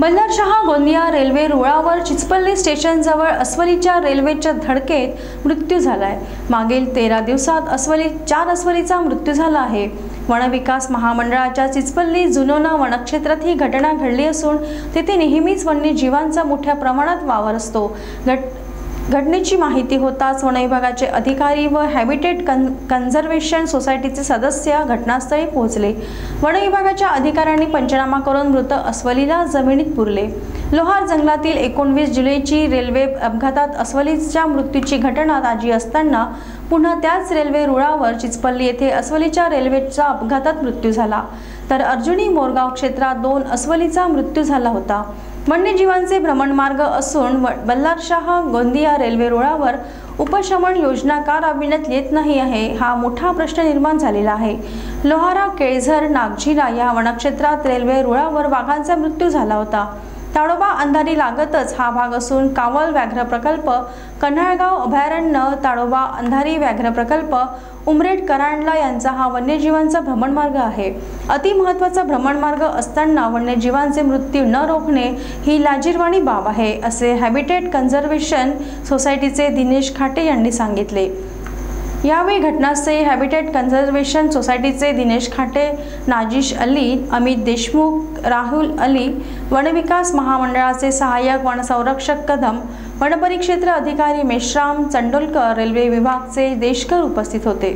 Ballarshah Gondia railway रुळावर चिचपल्ली स्टेशनजवळ अस्वलीच्या रेल्वेच्या धडकेत मृत्यू झालाय। मागील 13 दिवसात 4 अस्वलीचा मृत्यू झाला आहे। वनविकास महामंडळाच्या चिचपल्ली जुनोना वनक्षेत्रात ही घटना घडली असून तेथे नेहमीच वन्यजीवांचा मोठ्या प्रमाणात वावर असतो। घटनेची माहिती होताच वन विभागाचे अधिकारी व हॅबिटेट कन्झर्वेशन सोसायटीचे सदस्य घटनास्थळी पोहोचले। वन विभागाच्या अधिकाऱ्यांनी पंचनामा करून मृत अस्वलीला जमिनीत पुरले। लोहार जंगलातील 19 जुलैची रेल्वे अपघातात अस्वलीच्या मृत्यूची घटना ताजी असताना पुन्हा त्याच रेल्वे रुळावर चिचपल्ली येथे अस्वलीच्या रेल्वेचा अपघातात मृत्यू झाला, तर अर्जुनी मोरगाव क्षेत्रात 2 अस्वलीचा मृत्यू झाला होता। वन्यजीवांचे भ्रमणमार्ग असून बल्लारशाह गोंदिया रेल्वे रुळावर उपशमन योजना का राबविण्यात येत नाही आहे हा मोठा प्रश्न निर्माण झालेला आहे। लोहारा, केळझर, नागझिरा या वनक्षेत्रात रेल्वे रुळावर वाघांचा मृत्यू झाला होता। ताडोबा अंधारी लागतच हा भाग असून कावल व्याघ्र प्रकल्प, कन्हाळगाव अभयारण्य, ताडोबा अंधारी व्याघ्र प्रकल्प, उमरेड करांडला यांचा हा वन्यजीवांचा भ्रमणमार्ग आहे। अति महत्त्वाचा भ्रमणमार्ग असताना वन्यजीवांचे मृत्यू न रोखणे ही लाजिरवाणी बाब आहे, असे हॅबिटेट कन्झर्वेशन सोसायटीचे दिनेश खाटे यांनी सांगितले। यावेळी घटनास्थळी हॅबिटेट कन्झर्वेशन सोसायटीचे दिनेश खाटे, नाजिश अली, अमित देशमुख, राहुल अली, वनविकास महामंडळाचे सहाय्यक वनसंरक्षक कदम, वनपरिक्षेत्र अधिकारी मेश्राम चंडोलकर, रेल्वे विभागचे देशकर उपस्थित होते।